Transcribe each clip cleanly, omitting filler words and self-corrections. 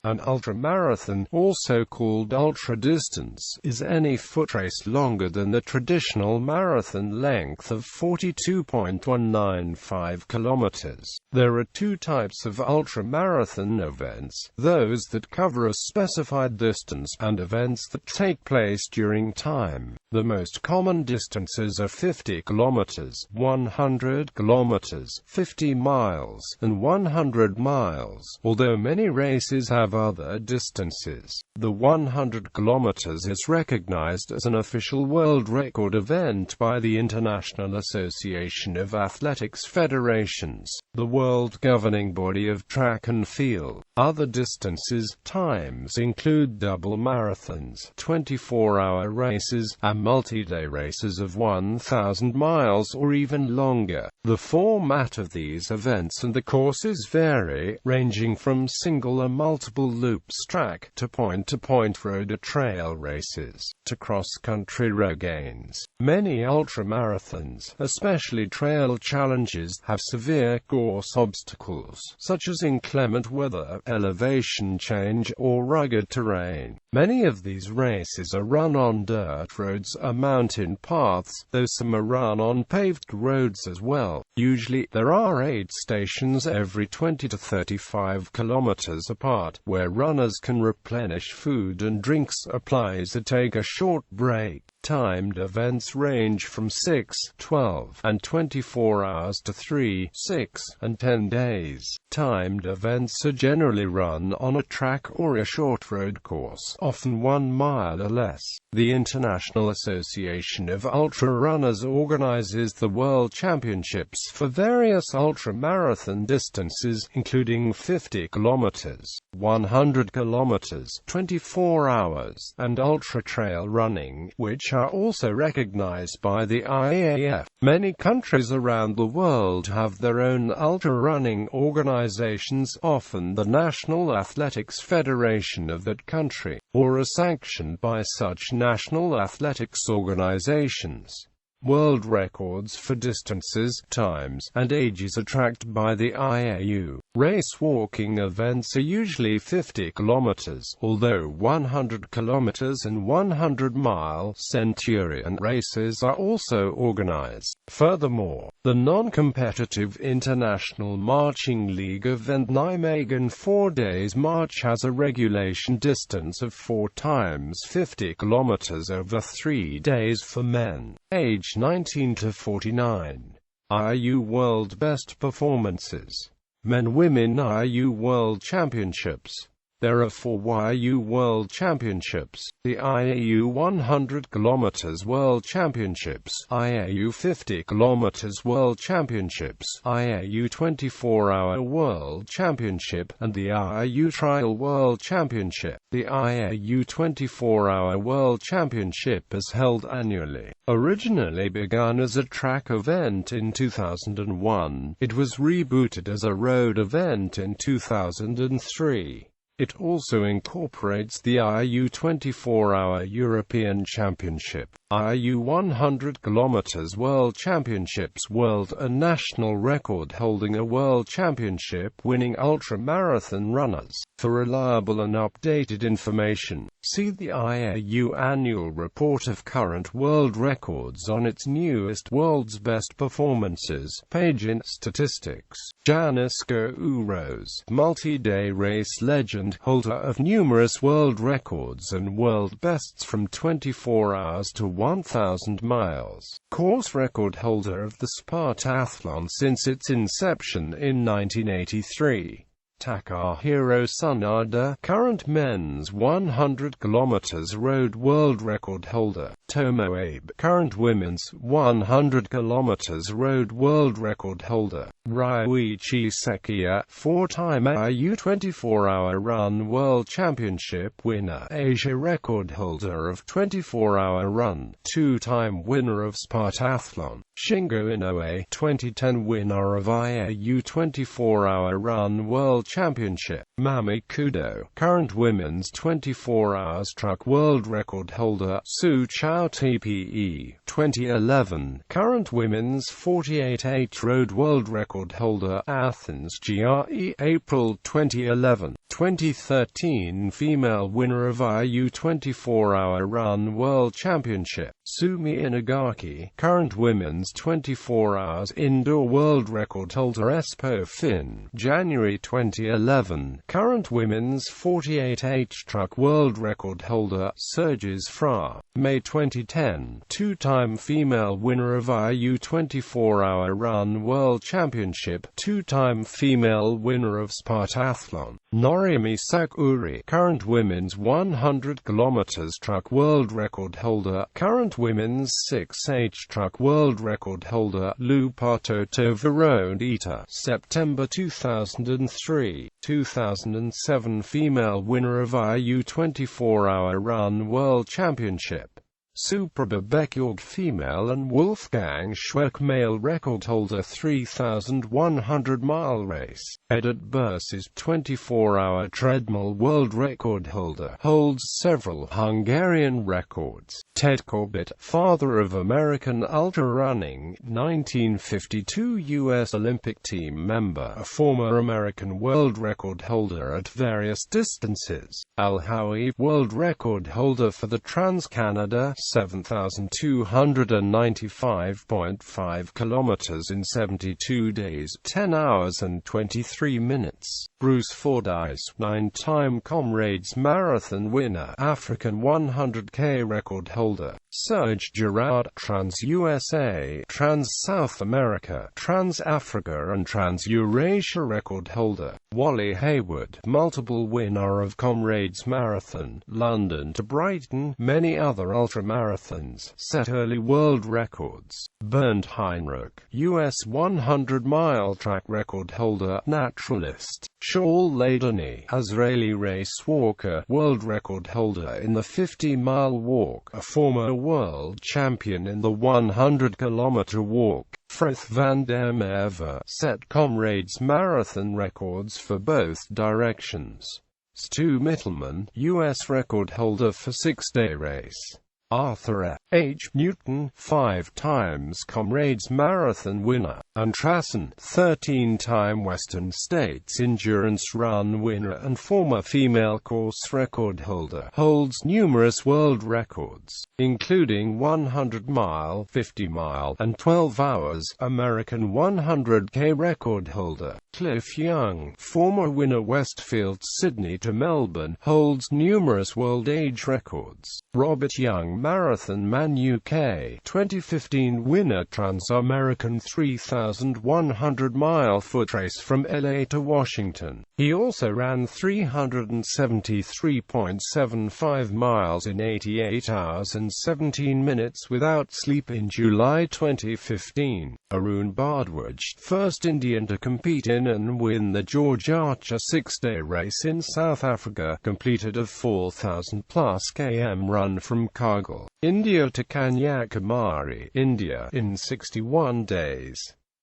An ultramarathon, also called ultra-distance, is any footrace longer than the traditional marathon length of 42.195 kilometers. There are two types of ultramarathon events: those that cover a specified distance, and events that take place during time. The most common distances are 50 kilometers, 100 kilometers, 50 miles, and 100 miles, although many races have other distances. The 100 kilometers is recognized as an official world record event by the International Association of Athletics Federations, the world governing body of track and field. Other distances, times, include double marathons, 24-hour races, and multi-day races of 1,000 miles or even longer. The format of these events and the courses vary, ranging from single or multiple loops track, to point-to-point road or trail races, to cross-country regains. Many ultramarathons, especially trail challenges, have severe course obstacles, such as inclement weather, elevation change, or rugged terrain. Many of these races are run on dirt roads or mountain paths, though some are run on paved roads as well. Usually, there are aid stations every 20 to 35 kilometers apart, where runners can replenish food and drinks supplies or take a short break. Timed events range from 6, 12, and 24 hours to 3, 6, and 10 days. Timed events are generally run on a track or a short road course, often 1 mile or less. The International Association of Ultra-Runners organizes the World Championships for various ultramarathon distances, including 50 kilometers, 100 kilometers, 24 hours, and ultra-trail running, which are also recognized by the IAAF. Many countries around the world have their own ultra-running organizations, often the National Athletics Federation of that country, or are sanctioned by such national athletics organizations. World records for distances, times, and ages are tracked by the IAU. Race walking events are usually 50 kilometers, although 100 kilometers and 100-mile Centurion races are also organized. Furthermore, the non-competitive International Marching League event Nijmegen 4 Days March has a regulation distance of 4 times 50 kilometers over 3 days for men, age 19 to 49. IU World Best Performances. Men-Women IU World Championships. There are 4 YU World Championships: the IAU 100 km World Championships, IAU 50 km World Championships, IAU 24-hour World Championship, and the IAU Trial World Championship. The IAU 24-hour World Championship is held annually. Originally begun as a track event in 2001, it was rebooted as a road event in 2003. It also incorporates the IAU 24-hour European Championship, IAU 100 km World Championships, world and national record holding a World Championship winning ultramarathon runners. For reliable and updated information, see the IAU Annual Report of Current World Records on its newest World's Best Performances page in Statistics. Janiska Uros, multi-day race legend, holder of numerous world records and world bests from 24 hours to 1,000 miles. Course record holder of the Spartathlon since its inception in 1983. Takahiro Tsunoda, current men's 100 km road world record holder. Tomo Abe, current women's 100 km road world record holder. Ryuichi Sekiya, 4-time IAU 24-hour run world championship winner, Asia record holder of 24-hour run, 2-time winner of Spartathlon. Shingo Inoue, 2010 winner of IAU 24-hour run world championship. Mami Kudo, current women's 24 hours truck world record holder. Su Chao TPE, 2011, current women's 48/8 road world record holder. Athens GRE, April 2011. 2013 female winner of IU 24-hour run world championship, Sumi Inagaki, current women's 24 hours indoor world record holder Espoo Finn, January 2011, current women's 48H truck world record holder Surges Fra, May 2010, two-time female winner of IU 24-hour run world championship, two-time female winner of Spartathlon, Norimi Sakuri, current women's 100 km truck world record holder, current women's 6H truck world record holder Lupatoto Veronita, September 2003, 2007 female winner of IU 24-hour run world championship, Suprabha Bekyorg female and Wolfgang Schweck male record holder 3,100-mile race, Edit Bursis 24-hour treadmill world record holder, holds several Hungarian records, Ted Corbett, father of American ultra-running, 1952 U.S. Olympic team member, a former American world record holder at various distances, Al Howie, world record holder for the Trans-Canada 7,295.5 kilometers in 72 days, 10 hours and 23 minutes. Bruce Fordyce, 9-time Comrades Marathon winner, African 100K record holder. Serge Girard, Trans-USA, Trans-South America, Trans-Africa and Trans-Eurasia record holder. Wally Hayward, multiple winner of Comrades Marathon, London to Brighton, many other ultramarathons, set early world records. Bernd Heinrich, U.S. 100-mile track record holder, naturalist. Shaul Ladany, Israeli race walker, world record holder in the 50-mile walk, a former world champion in the 100-kilometer walk. Frith van der Merwe set Comrades Marathon records for both directions. Stu Mittelman, U.S. record holder for 6-day race. Arthur H. Newton, 5 times Comrades Marathon winner, and Trassen, 13-time Western States Endurance Run winner and former female course record holder, holds numerous world records, including 100-mile, 50-mile, and 12 hours, American 100K record holder. Cliff Young, former winner Westfield Sydney to Melbourne, holds numerous world age records. Robert Young, Marathon Man UK, 2015 winner Trans-American 3,100-mile footrace from LA to Washington. He also ran 373.75 miles in 88 hours and 17 minutes without sleep in July 2015. Arun Bhardwaj, first Indian to compete in and win the George Archer 6-day race in South Africa, completed a 4,000+ km run from Kargil, India to Kanyakumari, India, in 61 days.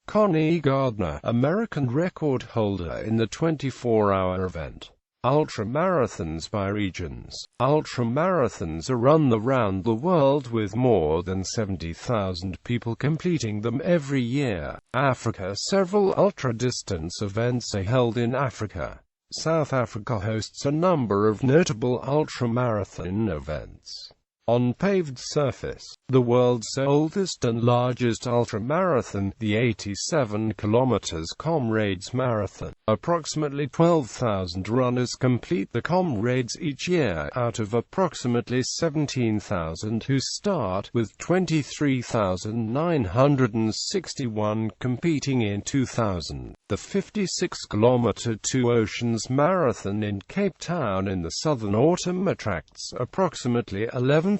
Connie Gardner, American record holder in the 24-hour event. Ultramarathons by regions. Ultramarathons are run around the world with more than 70,000 people completing them every year. Africa. Several ultra-distance events are held in Africa. South Africa hosts a number of notable ultramarathon events. On paved surface, the world's oldest and largest ultramarathon, the 87 km Comrades Marathon. Approximately 12,000 runners complete the Comrades each year, out of approximately 17,000 who start, with 23,961 competing in 2000. The 56-km Two Oceans Marathon in Cape Town in the southern autumn attracts approximately 11,000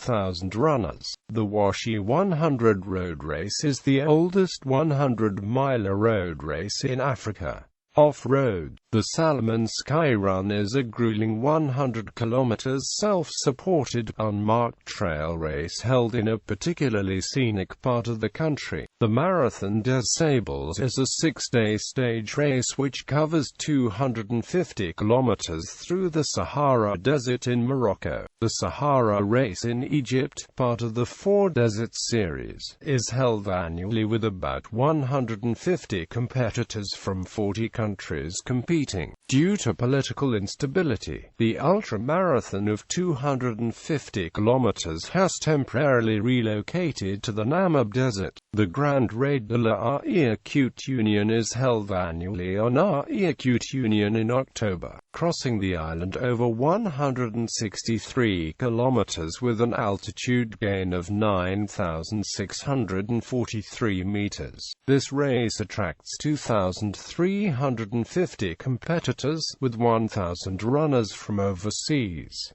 runners. The Washi 100 road race is the oldest 100-mile road race in Africa. Off-road. The Salomon Sky Run is a grueling 100 km self-supported, unmarked trail race held in a particularly scenic part of the country. The Marathon des Sables is a 6-day stage race which covers 250 km through the Sahara Desert in Morocco. The Sahara Race in Egypt, part of the Four Deserts series, is held annually with about 150 competitors from 40 countries competing. Due to political instability, the ultramarathon of 250 kilometers has temporarily relocated to the Namib Desert. The Grand Raid de la Irkut Union is held annually on Irkut Union in October, crossing the island over 163 kilometers with an altitude gain of 9,643 meters. This race attracts 2,350 competitors, with 1,000 runners from overseas.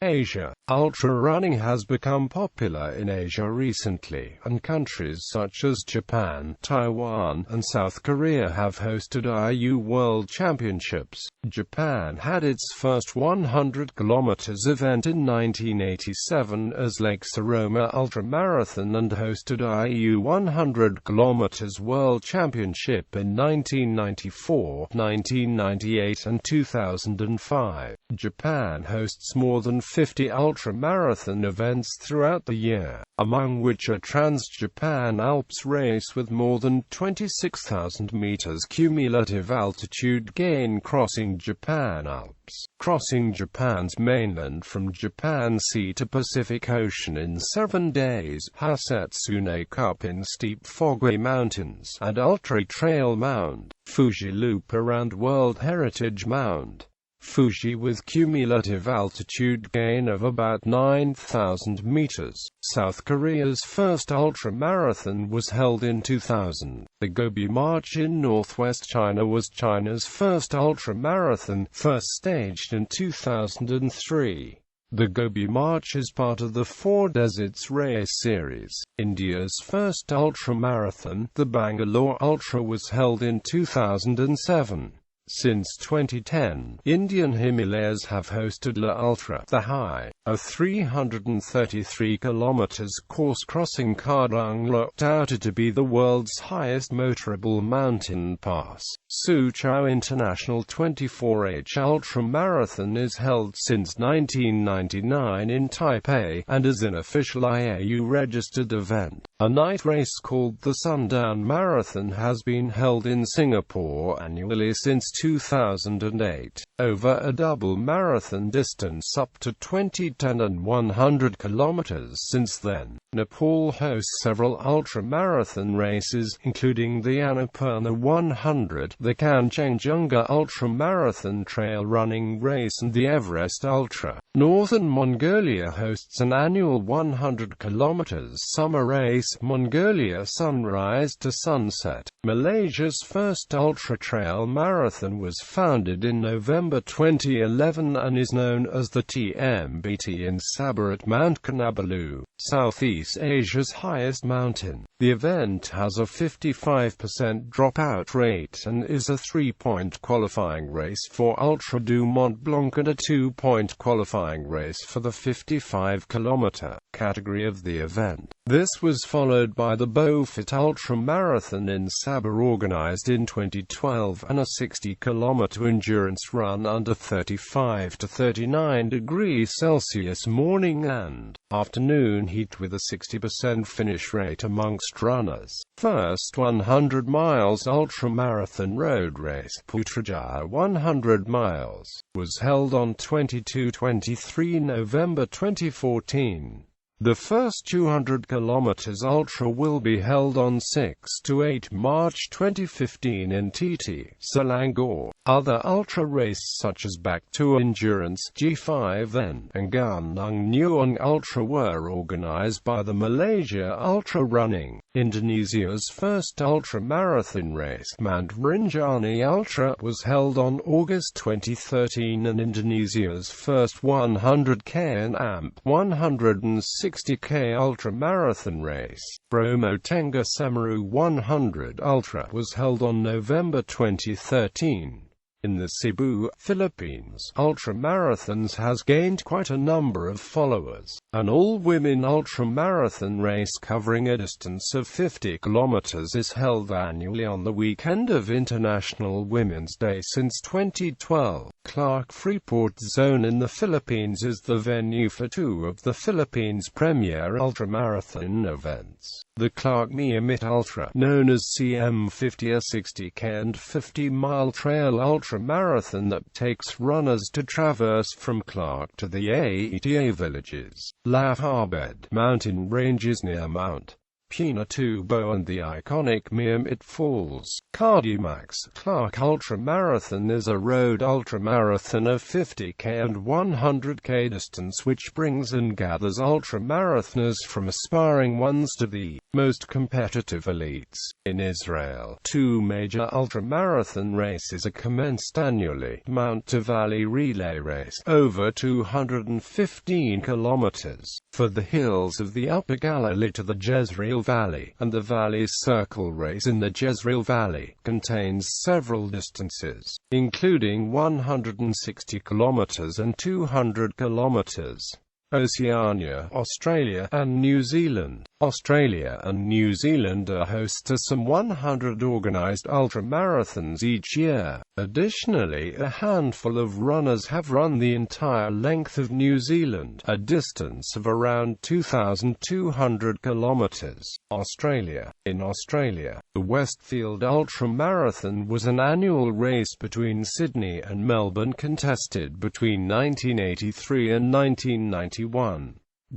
Asia. Ultra-running has become popular in Asia recently, and countries such as Japan, Taiwan, and South Korea have hosted IU World Championships. Japan had its first 100 km event in 1987 as Lake Saroma Ultramarathon and hosted IU 100 km World Championship in 1994, 1998 and 2005. Japan hosts more than 50 ultramarathon events throughout the year, among which are Trans-Japan Alps race with more than 26,000 meters cumulative altitude gain crossing Japan Alps, crossing Japan's mainland from Japan Sea to Pacific Ocean in 7 days, Hasatsune Cup in steep Fogway Mountains, and Ultra Trail Mound, Fuji Loop around World Heritage Mound, Fuji with cumulative altitude gain of about 9,000 meters. South Korea's first ultramarathon was held in 2000. The Gobi March in northwest China was China's first ultramarathon, first staged in 2003. The Gobi March is part of the Four Deserts race series. India's first ultramarathon, the Bangalore Ultra, was held in 2007. Since 2010, Indian Himalayas have hosted La Ultra, the High, a 333 km course crossing Kardung, looked touted to be the world's highest motorable mountain pass. Suzhou International 24H Ultramarathon is held since 1999 in Taipei, and is an official IAU-registered event. A night race called the Sundown Marathon has been held in Singapore annually since 2008. Over a double marathon distance up to 2010 and 100 kilometers since then. Nepal hosts several ultramarathon races, including the Annapurna 100, the Kanchenjunga Ultramarathon trail running race and the Everest Ultra. Northern Mongolia hosts an annual 100 km summer race, Mongolia Sunrise to Sunset. Malaysia's first ultra-trail marathon was founded in November 2011 and is known as the TMBT in Sabah at Mount Kinabalu, Southeast Asia's highest mountain. The event has a 55% dropout rate and is a 3-point qualifying race for Ultra du Mont Blanc and a 2-point qualifying race for the 55-kilometer category of the event. This was followed by the Beaufort Ultra Marathon in Sabah organized in 2012 and a 60-kilometer endurance run under 35 to 39 degrees Celsius morning and afternoon heat with a 60% finish rate amongst runners. First 100 miles ultramarathon road race, Putrajaya 100 miles, was held on 22-23 November 2014. The first 200 km ultra will be held on 6-8 March 2015 in TT, Selangor. Other ultra races such as Bak2 Endurance G5N and Gunung Nuang Ultra were organized by the Malaysia Ultra Running. Indonesia's first ultramarathon race, Mount Rinjani Ultra, was held on August 2013, and Indonesia's first 100k and AMP 160k ultramarathon race, Bromo Tengah Semeru 100 Ultra, was held on November 2013. In the Cebu, Philippines, ultramarathons has gained quite a number of followers. An all-women ultramarathon race covering a distance of 50 kilometers is held annually on the weekend of International Women's Day since 2012. Clark Freeport Zone in the Philippines is the venue for two of the Philippines' premier ultramarathon events. The Clark Miamit Ultra, known as CM50, a 60K and 50-mile trail ultramarathon that takes runners to traverse from Clark to the AETA villages, La Habed mountain ranges near Mount Pinatubo and the iconic Miamit Falls. Cardimax Clark Ultramarathon is a road ultramarathon of 50K and 100K distance which brings and gathers ultramarathoners from aspiring ones to the most competitive elites. In Israel, two major ultramarathon races are commenced annually. Mount Valley Relay Race, over 215 kilometers, for the hills of the Upper Galilee to the Jezreel Valley, and the Valley Circle Race in the Jezreel Valley, contains several distances, including 160 kilometers and 200 kilometers. Oceania, Australia, and New Zealand. Australia and New Zealand are host to some 100 organized ultramarathons each year. Additionally, a handful of runners have run the entire length of New Zealand, a distance of around 2,200 kilometers. Australia. In Australia, the Westfield Ultramarathon was an annual race between Sydney and Melbourne contested between 1983 and 1991.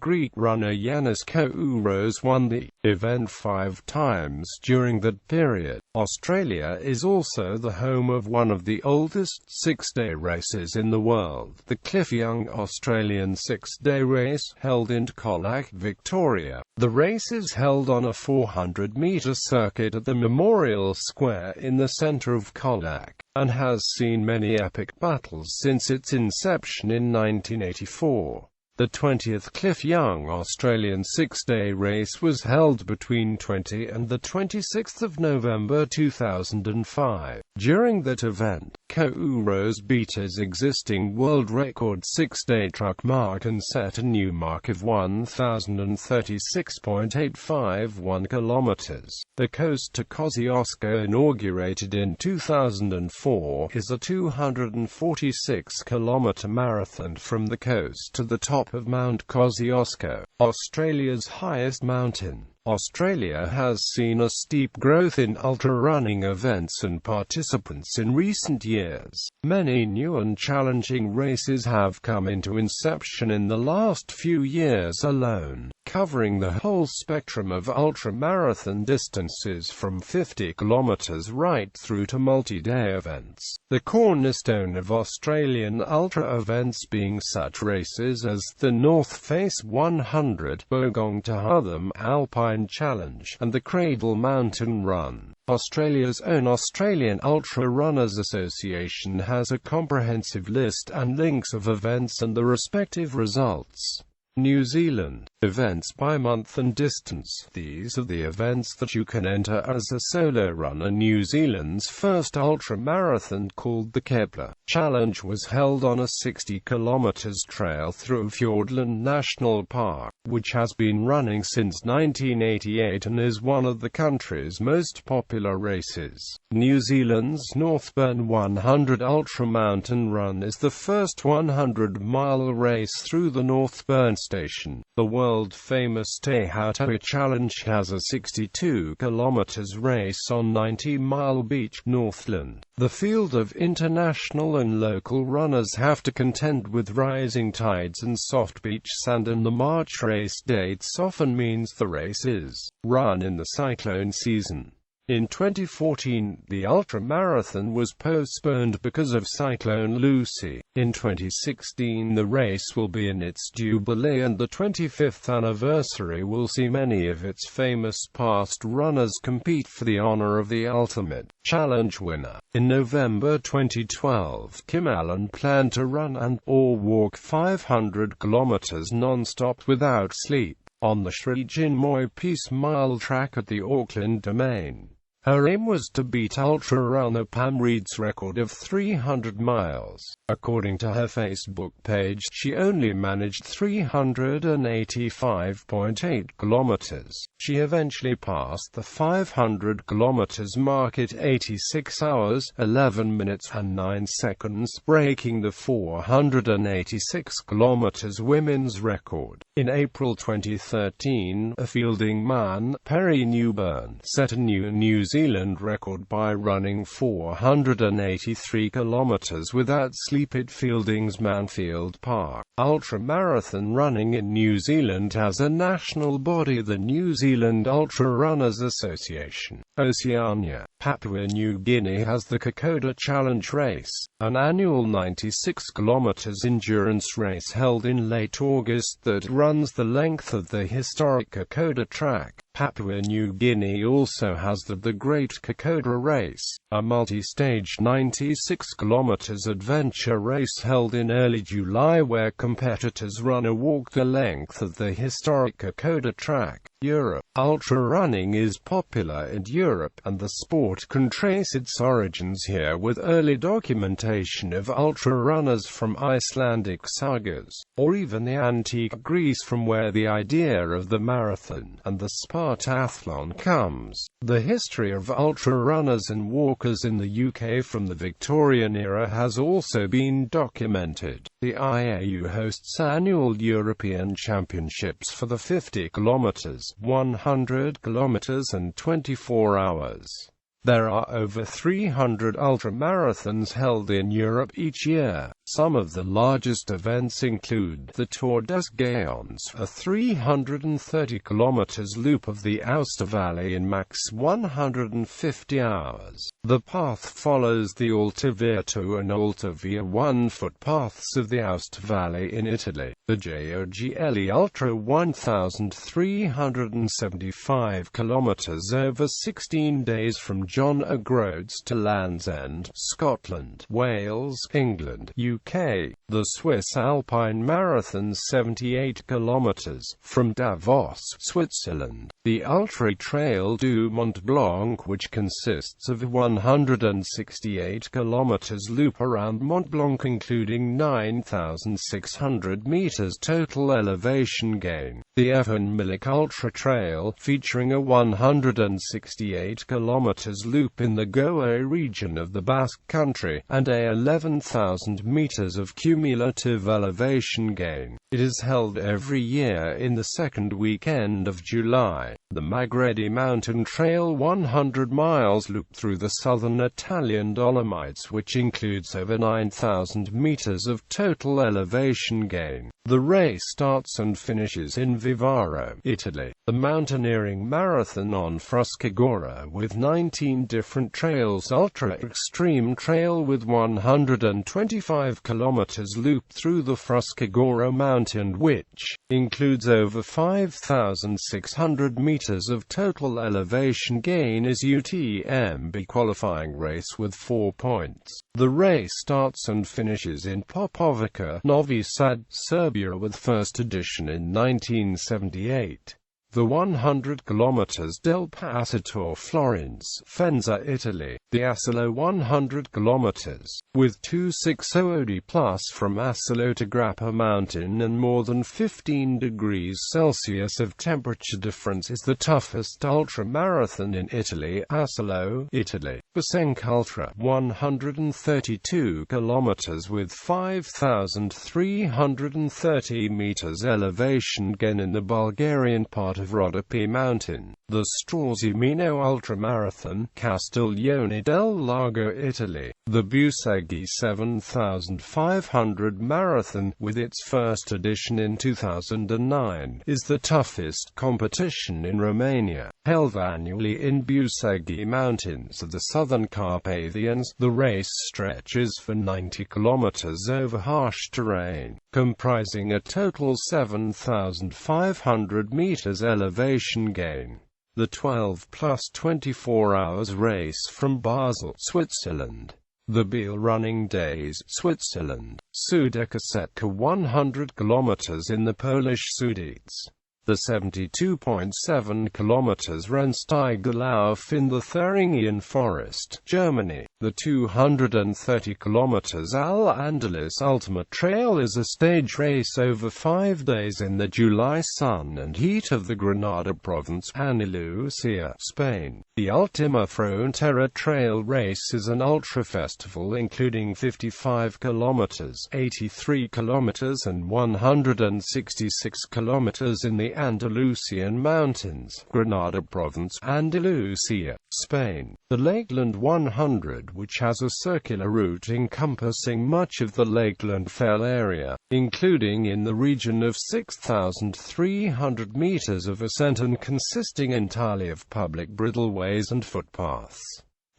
Greek runner Yannis Kouros won the event 5 times during that period. Australia is also the home of one of the oldest six-day races in the world, the Cliff Young Australian Six-Day Race, held in Colac, Victoria. The race is held on a 400-metre circuit at the Memorial Square in the centre of Colac, and has seen many epic battles since its inception in 1984. The 20th Cliff Young Australian Six-Day Race was held between 20 and the 26th of November 2005. During that event, Kouros beat his existing world record 6-day truck mark and set a new mark of 1,036.851 kilometers. The Coast to Kosciuszko, inaugurated in 2004, is a 246-kilometer marathon from the coast to the top of Mount Kosciuszko, Australia's highest mountain. Australia has seen a steep growth in ultra-running events and participants in recent years. Many new and challenging races have come into inception in the last few years alone, covering the whole spectrum of ultramarathon distances from 50 kilometers right through to multi-day events. The cornerstone of Australian ultra events being such races as the North Face 100, Bogong to Hatham Alpine Challenge, and the Cradle Mountain Run. Australia's own Australian Ultra Runners Association has a comprehensive list and links of events and the respective results. New Zealand. Events by month and distance. These are the events that you can enter as a solo runner. New Zealand's first ultramarathon, called the Kepler Challenge, was held on a 60 km trail through Fiordland National Park, which has been running since 1988 and is one of the country's most popular races. New Zealand's Northburn 100 Ultramountain Run is the first 100-mile race through the Northburn Station. The world-famous Te Hautau Challenge has a 62 km race on 90-mile beach, Northland. The field of international and local runners have to contend with rising tides and soft beach sand, and the March race dates often means the race is run in the cyclone season. In 2014, the ultramarathon was postponed because of Cyclone Lucy. In 2016, the race will be in its jubilee, and the 25th anniversary will see many of its famous past runners compete for the honor of the ultimate challenge winner. In November 2012, Kim Allen planned to run and/or walk 500 kilometers non-stop without sleep on the Sri Chinmoy Peace Mile track at the Auckland Domain. Her aim was to beat ultra-runner Pam Reed's record of 300 miles. According to her Facebook page, she only managed 385.8 kilometers. She eventually passed the 500 kilometers mark at 86 hours, 11 minutes and 9 seconds, breaking the 486 kilometers women's record. In April 2013, a Fielding man, Perry Newburn, set a new New Zealand record by running 483 kilometers without sleep at Fielding's Manfield Park. Ultramarathon running in New Zealand has a national body, the New Zealand Ultra Runners Association. Oceania. Papua New Guinea has the Kokoda Challenge Race, an annual 96 kilometers endurance race held in late August that runs the length of the historic Kokoda track. Papua New Guinea also has the Great Kokoda Race, a multi-stage 96 kilometers adventure race held in early July where competitors run or walk the length of the historic Kokoda track. Europe. Ultra-running is popular in Europe, and the sport can trace its origins here with early documentation of ultra-runners from Icelandic sagas, or even the antique Greece from where the idea of the marathon and the Spartathlon comes. The history of ultra-runners and walkers in the UK from the Victorian era has also been documented. The IAU hosts annual European Championships for the 50 kilometers, 100 kilometers and 24 hours. There are over 300 ultramarathons held in Europe each year. Some of the largest events include the Tour des Géants, a 330 km loop of the Aosta Valley in max 150 hours. The path follows the Alta Via 2 and Alta Via 1 footpaths of the Aosta Valley in Italy. The JOGL Ultra 1,375 km over 16 days from John O'Groats to Land's End, Scotland, Wales, England, UK. The Swiss Alpine Marathon 78 km from Davos, Switzerland. The Ultra Trail du Mont Blanc, which consists of a 168 km loop around Mont Blanc including 9,600 meters total elevation gain. The Evan Milik Ultra Trail, featuring a 168 km loop in the Goa region of the Basque Country, and a 11,000 meters of cumulative elevation gain. It is held every year in the second weekend of July. The Magredi Mountain Trail 100 miles loop through the southern Italian Dolomites, which includes over 9,000 meters of total elevation gain. The race starts and finishes in Vivaro, Italy. The Mountaineering Marathon on Fruscagora with 19 different trails. Ultra Extreme Trail with 125 km loop through the Fruscagora Mountain, which includes over 5,600 meters of total elevation gain, is UTMB qualifying race with 4 points. The race starts and finishes in Popovica, Novi Sad, Serbia, with first edition in 1978. The 100 km del Passatore Florence, Faenza, Italy. The Asolo 100 km, with 260 plus from Asolo to Grappa Mountain and more than 15 degrees Celsius of temperature difference, is the toughest ultramarathon in Italy. Asolo, Italy. Basenk Ultra 132 km with 5,330 meters elevation gain in the Bulgarian part of Rhodope Mountain. The Strozimino Ultramarathon, Castiglione del Lago, Italy. The Buseghi 7,500 Marathon, with its first edition in 2009, is the toughest competition in Romania. Held annually in Buseghi Mountains of the southern Carpathians, the race stretches for 90 kilometers over harsh terrain, comprising a total 7,500 meters elevation gain. The 12 plus 24 hours race from Basel, Switzerland. The Biel Running Days, Switzerland. Sudeca Setka 100 kilometers in the Polish Sudetes. The 72.7 km Rennsteigelauf in the Thuringian Forest, Germany. The 230 km Al-Andalus Ultimate Trail is a stage race over 5 days in the July sun and heat of the Granada province, Andalusia, Spain. The Ultima Frontera Trail Race is an ultra-festival including 55 km, 83 km and 166 km in the Andalusian Mountains, Granada province, Andalusia, Spain. The Lakeland 100, which has a circular route encompassing much of the Lakeland Fell area, including in the region of 6,300 meters of ascent and consisting entirely of public bridleways and footpaths.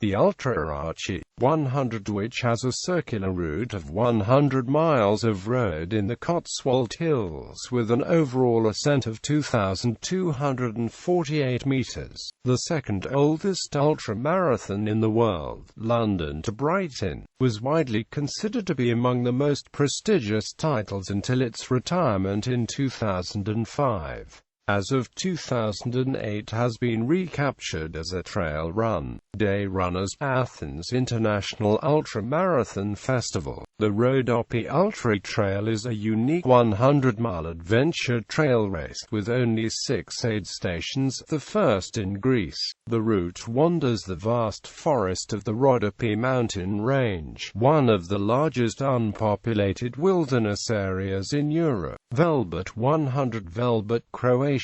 The Ultramarathon 100, which has a circular route of 100 miles of road in the Cotswold Hills with an overall ascent of 2,248 meters. The second oldest ultramarathon in the world, London to Brighton, was widely considered to be among the most prestigious titles until its retirement in 2005. As of 2008 has been recaptured as a trail run. Day Runners Athens International Ultramarathon Festival. The Rhodope Ultra Trail is a unique 100-mile adventure trail race with only 6 aid stations, the first in Greece. The route wanders the vast forest of the Rhodope mountain range, one of the largest unpopulated wilderness areas in Europe. Velbit 100 Velbit, Croatia.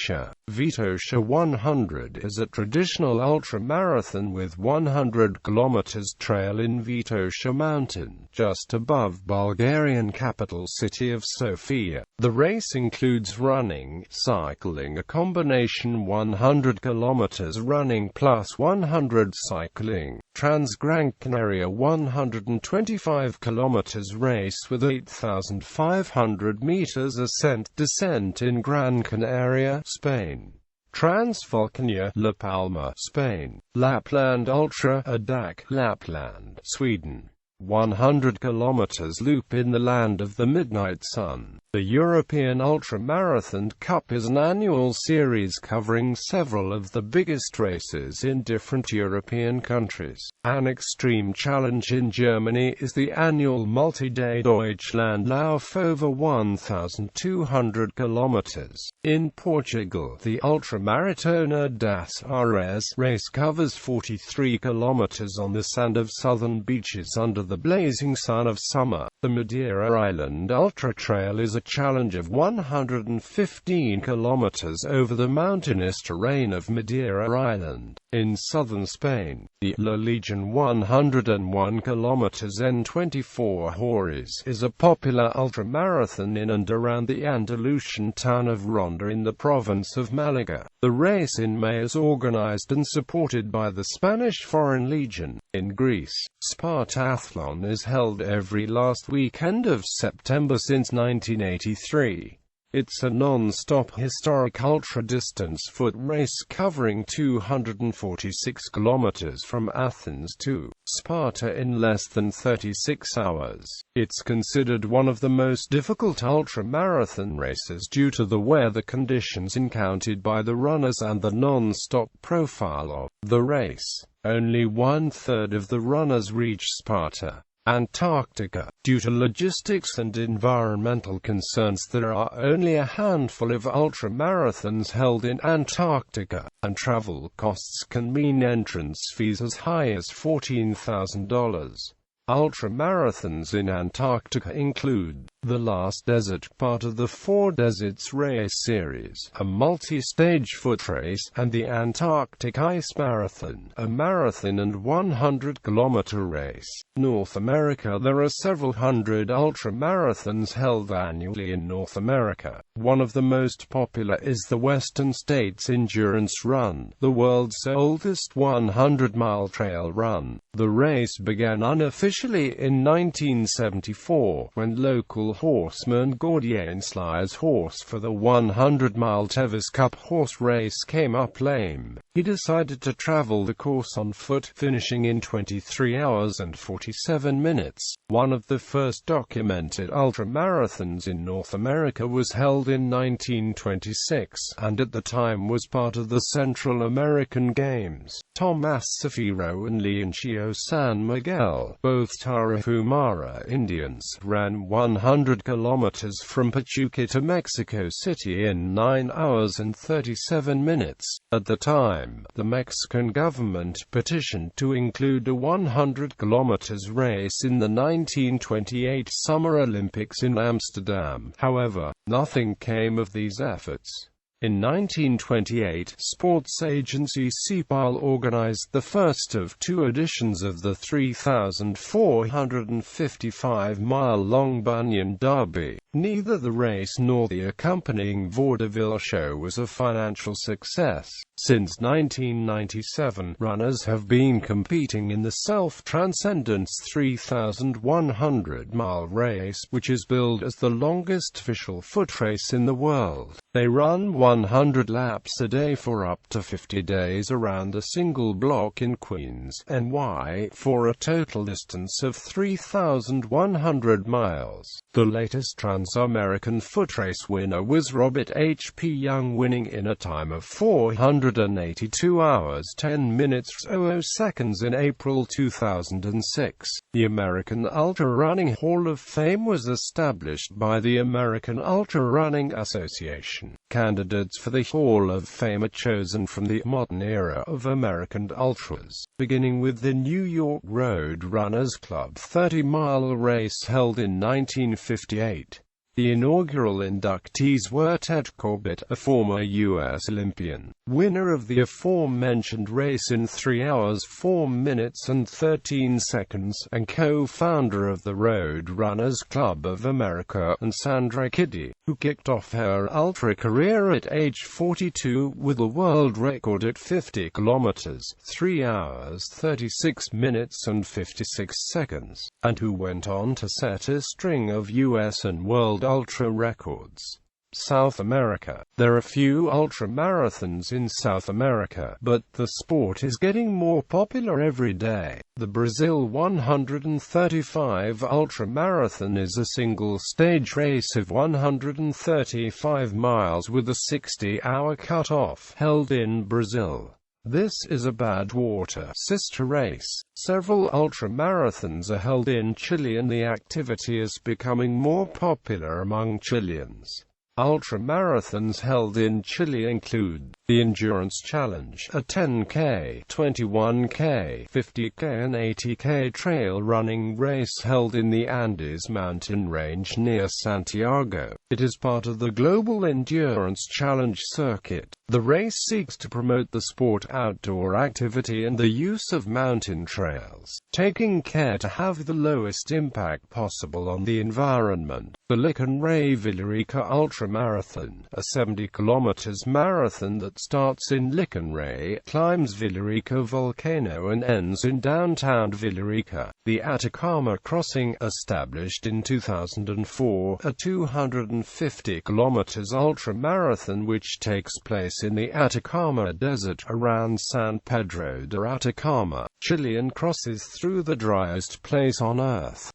Vitosha 100 is a traditional ultramarathon with 100 km trail in Vitosha mountain, just above Bulgarian capital city of Sofia. The race includes running, cycling, a combination 100 km running plus 100 cycling. Transgran Canaria 125 km race with 8,500 meters ascent-descent in Gran Canaria, Spain. Transvolcania, La Palma, Spain. Lapland Ultra, Adak, Lapland, Sweden. 100 km loop in the land of the midnight sun. The European Ultramarathon Cup is an annual series covering several of the biggest races in different European countries. An extreme challenge in Germany is the annual multi-day Deutschlandlauf over 1,200 km. In Portugal, the Ultramaratona das Ares race covers 43 km on the sand of southern beaches under the blazing sun of summer. The Madeira Island Ultra Trail is a challenge of 115 km over the mountainous terrain of Madeira Island, in southern Spain. The La Legion 101 km N24 Horas is a popular ultramarathon in and around the Andalusian town of Ronda in the province of Malaga. The race in May is organized and supported by the Spanish Foreign Legion. In Greece, Spartathlon is held every last weekend of September since 1983. It's a non-stop historic ultra-distance foot race covering 246 kilometers from Athens to Sparta in less than 36 hours. It's considered one of the most difficult ultra-marathon races due to the weather conditions encountered by the runners and the non-stop profile of the race. Only 1/3 of the runners reach Sparta, Antarctica. Due to logistics and environmental concerns, there are only a handful of ultramarathons held in Antarctica, and travel costs can mean entrance fees as high as $14,000. Ultramarathons in Antarctica include the Last Desert, part of the Four Deserts Race Series, a multi-stage foot race, and the Antarctic Ice Marathon, a marathon and 100-kilometer race. North America. There are several hundred ultramarathons held annually in North America. One of the most popular is the Western States Endurance Run, the world's oldest 100-mile trail run. The race began unofficially Chile in 1974, when local horseman Gordian Sly's horse for the 100-mile Tevis Cup horse race came up lame. He decided to travel the course on foot, finishing in 23 hours and 47 minutes. One of the first documented ultramarathons in North America was held in 1926, and at the time was part of the Central American Games. Tomás Zafiro and Leoncio San Miguel, both Tarahumara Indians, ran 100 kilometers from Pachuca to Mexico City in 9 hours and 37 minutes. At the time, the Mexican government petitioned to include a 100 kilometers race in the 1928 Summer Olympics in Amsterdam. However, nothing came of these efforts. In 1928, sports agency CEPAL organized the first of two editions of the 3,455-mile-long Bunyan Derby. Neither the race nor the accompanying vaudeville show was a financial success. Since 1997, runners have been competing in the Self-Transcendence 3,100-mile race, which is billed as the longest official footrace in the world. They run 100 laps a day for up to 50 days around a single block in Queens, NY, for a total distance of 3,100 miles. The latest Trans-American footrace winner was Robert H. P. Young, winning in a time of 482 hours 10 minutes 00 seconds in April 2006. The American Ultra Running Hall of Fame was established by the American Ultra Running Association. Candidates for the Hall of Fame are chosen from the modern era of American ultras, beginning with the New York Road Runners Club 30-mile race held in 1958. The inaugural inductees were Ted Corbett, a former U.S. Olympian, winner of the aforementioned race in 3 hours 4 minutes and 13 seconds, and co-founder of the Road Runners Club of America, and Sandra Kiddy, who kicked off her ultra career at age 42 with a world record at 50 kilometers, 3 hours 36 minutes and 56 seconds, and who went on to set a string of U.S. and world ultra records. South America. There are few ultramarathons in South America, but the sport is getting more popular every day. The Brazil 135 ultramarathon is a single-stage race of 135 miles with a 60-hour cut-off, held in Brazil. This is a Badwater sister race. Several ultramarathons are held in Chile and the activity is becoming more popular among Chileans. Ultramarathons held in Chile include the Endurance Challenge, a 10K, 21K, 50K and 80K trail running race held in the Andes mountain range near Santiago. It is part of the Global Endurance Challenge circuit. The race seeks to promote the sport outdoor activity and the use of mountain trails, taking care to have the lowest impact possible on the environment. The Licanray Villarica Ultramarathon, a 70 km marathon that starts in Licanray, climbs Villarica volcano and ends in downtown Villarica. The Atacama Crossing, established in 2004, a 250 km ultramarathon which takes place in the Atacama Desert around San Pedro de Atacama, Chile, and crosses through the driest place on Earth.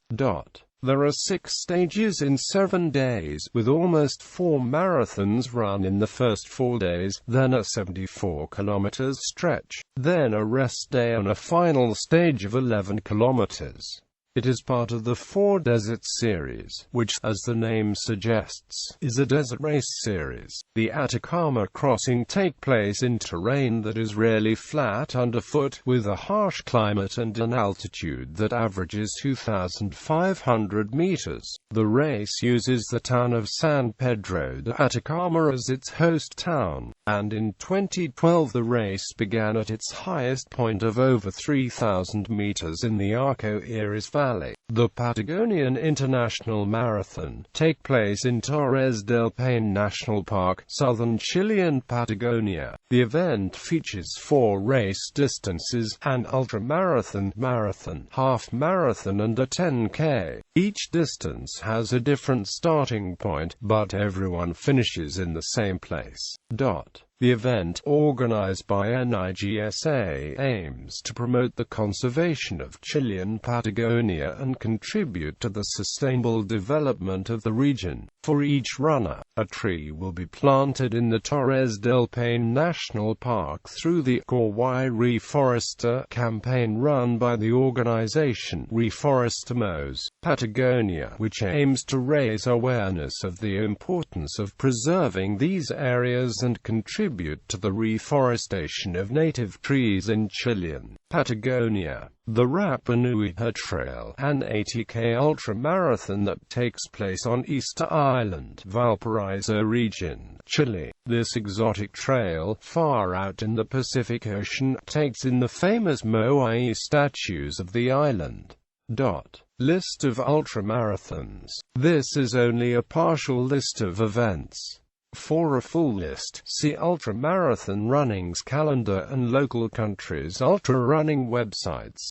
There are 6 stages in 7 days, with almost 4 marathons run in the first 4 days, then a 74 km stretch, then a rest day and a final stage of 11 kilometers. It is part of the 4 Deserts series, which, as the name suggests, is a desert race series. The Atacama Crossing take place in terrain that is rarely flat underfoot, with a harsh climate and an altitude that averages 2,500 meters. The race uses the town of San Pedro de Atacama as its host town, and in 2012 the race began at its highest point of over 3,000 meters in the Arco Iris Valley. Valley. The Patagonian International Marathon take place in Torres del Paine National Park, southern Chilean Patagonia. The event features 4 race distances: an ultramarathon, marathon, half marathon and a 10K. Each distance has a different starting point, but everyone finishes in the same place. The event, organized by NIGSA, aims to promote the conservation of Chilean Patagonia and contribute to the sustainable development of the region. For each runner, a tree will be planted in the Torres del Paine National Park through the Kauai Reforesta campaign run by the organization Reforestamos Patagonia, which aims to raise awareness of the importance of preserving these areas and contribute to the reforestation of native trees in Chilean Patagonia. The Rapa Nui Trail, an 80K ultramarathon that takes place on Easter Island, Valparaiso region, Chile. This exotic trail, far out in the Pacific Ocean, takes in the famous Moai statues of the island. List of ultramarathons. This is only a partial list of events. For a full list, see ultramarathon running's calendar and local countries' ultra running websites.